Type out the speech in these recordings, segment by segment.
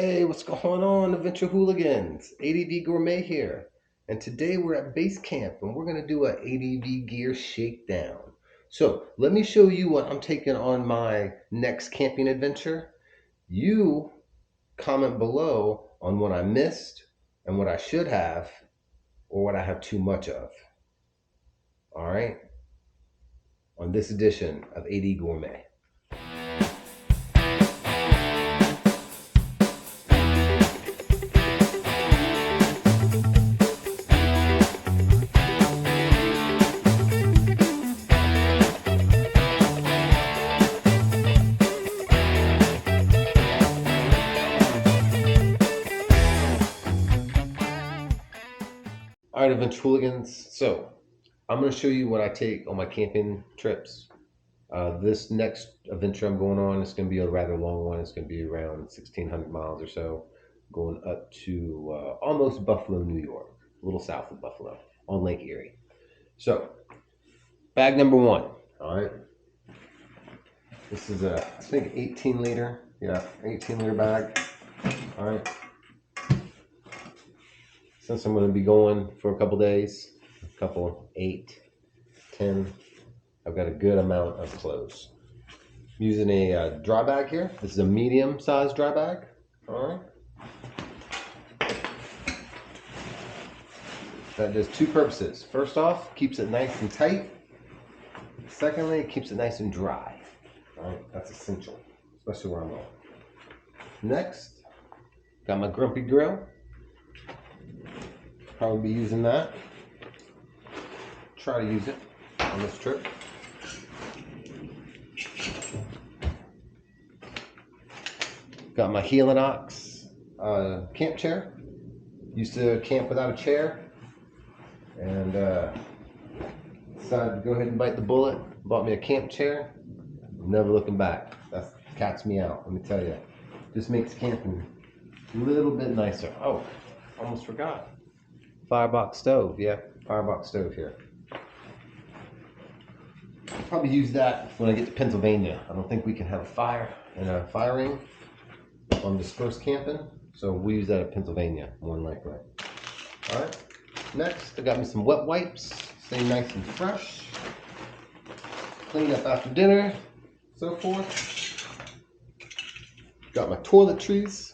Hey, what's going on, Adventure Hooligans? ADV Gourmet here. And today we're at base camp and we're going to do an ADV gear shakedown. So let me show you what I'm taking on my next camping adventure. You comment below on what I missed and what I should have or what I have too much of. All right? On this edition of AD Gourmet. All right, Adventure Hooligans. So I'm going to show you what I take on my camping trips. This next adventure I'm going on is going to be a rather long one. It's going to be around 1,600 miles or so, going up to almost Buffalo, New York, a little south of Buffalo on Lake Erie. So, bag number one. All right. This is a, I think, 18 liter. Yeah, 18 liter bag. All right. Since I'm going to be going for a couple days, a couple, 8, 10, I've got a good amount of clothes. I'm using a dry bag here. This is a medium sized dry bag. All right. That does two purposes. First off, keeps it nice and tight. Secondly, it keeps it nice and dry. All right, that's essential, especially where I'm going. Next, got my Grumpy Grill. Probably be using that. Try to use it on this trip. Got my Helinox camp chair. Used to camp without a chair, and decided to go ahead and bite the bullet. Bought me a camp chair. Never looking back. That cats me out. Let me tell you, just makes camping a little bit nicer. Oh, almost forgot. Firebox stove. Yeah, firebox stove here. I'll probably use that when I get to Pennsylvania. I don't think we can have a fire in a fire ring on dispersed camping, so we use that at Pennsylvania more than likely. All right. Next, I got me some wet wipes. Stay nice and fresh. Clean up after dinner, so forth. Got my toiletries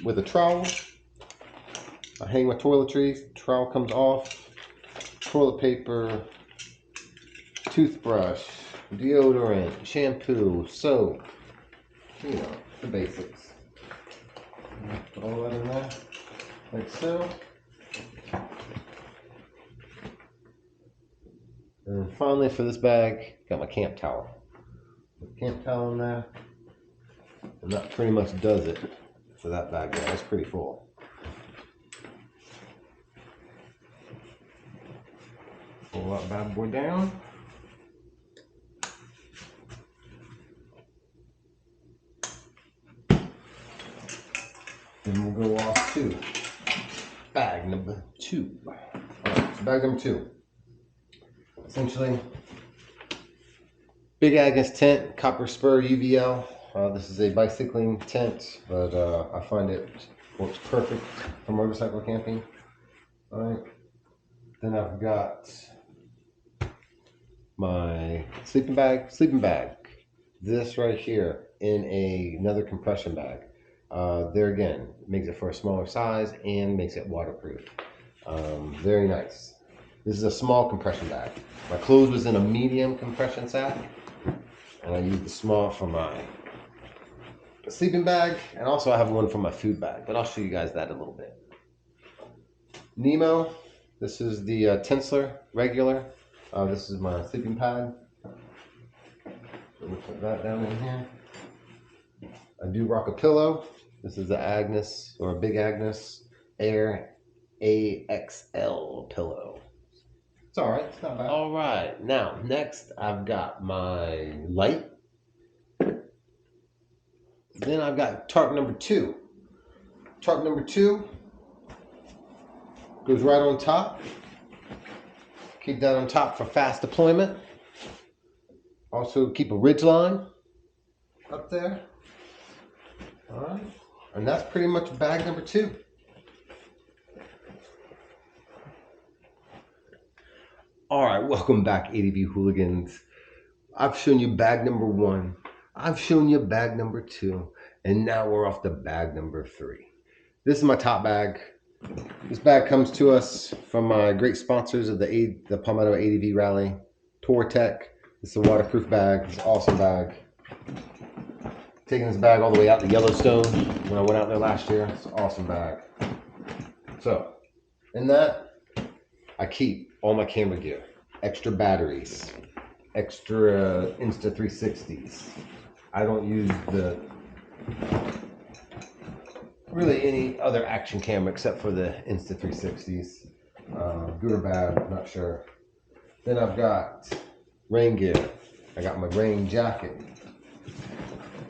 with a trowel. I hang my toiletries, trowel comes off, toilet paper, toothbrush, deodorant, shampoo, soap, you know, the basics. Put all that in there, like so. And finally for this bag, got my camp towel. Camp towel in there, and that pretty much does it for that bag there. That's pretty full. Pull that bad boy down. Then we'll go off to bag number 2. Alright, so bag number 2. Essentially, Big Agnes tent, copper spur UVL. This is a bicycling tent, but I find it works perfect for motorcycle camping. Alright. Then I've got my sleeping bag. This right here in another compression bag. There again, makes it for a smaller size and makes it waterproof. Very nice. This is a small compression bag. My clothes was in a medium compression sack, and I used the small for my sleeping bag, and also I have one for my food bag, but I'll show you guys that in a little bit. Nemo, this is the Tensler regular. This is my sleeping pad. So we'll put that down in here. I do rock a pillow. This is the Agnes, or a Big Agnes Air AXL pillow. It's all right. It's not bad. All right. Now, next I've got my light. Then I've got tarp number 2. Tarp number 2 goes right on top. Keep that on top for fast deployment. Also keep a ridge line up there. All right. And that's pretty much bag number 2. All right, welcome back, ADV hooligans. I've shown you bag number 1. I've shown you bag number 2. And now we're off to bag number 3. This is my top bag. This bag comes to us from my great sponsors of the Palmetto ADV Rally, TourTech. It's a waterproof bag. It's an awesome bag. Taking this bag all the way out to Yellowstone when I went out there last year. It's an awesome bag. So, in that, I keep all my camera gear, extra batteries, extra Insta 360s. I don't use really any other action camera except for the Insta 360s. Good or bad, not sure. Then I've got rain gear. I got my rain jacket.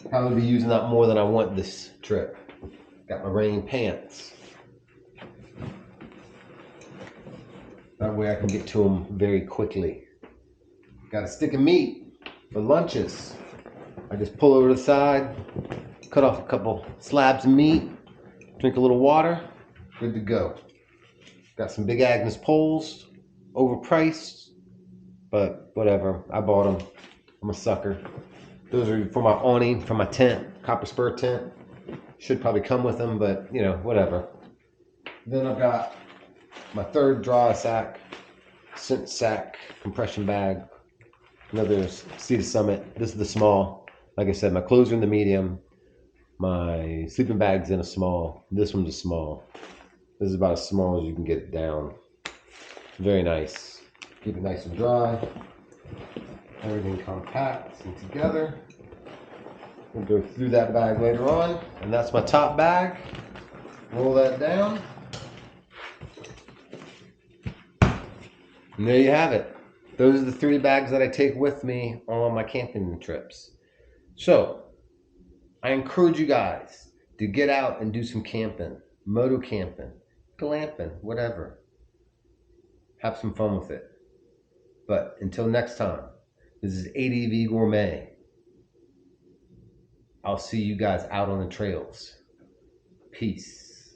Probably be using that more than I want this trip. Got my rain pants. That way I can get to them very quickly. Got a stick of meat for lunches. I just pull over to the side, cut off a couple slabs of meat, drink a little water, good to go. Got some Big Agnes poles, overpriced, but whatever, I bought them. I'm a sucker. Those are for my awning, for my tent, copper spur tent. Should probably come with them, but you know, whatever. Then I've got my third dry sack, scent sack, compression bag, another Sea to Summit. This is the small. Like I said, my clothes are in the medium. My sleeping bag's in a small. This one's a small. This is about as small as you can get it down. Very nice. Keep it nice and dry. Everything compact and together. We'll go through that bag later on. And that's my top bag. Roll that down. And there you have it. Those are the 3 bags that I take with me on my camping trips. So, I encourage you guys to get out and do some camping, moto camping, glamping, whatever. Have some fun with it. But until next time, this is ADV Gourmet. I'll see you guys out on the trails. Peace.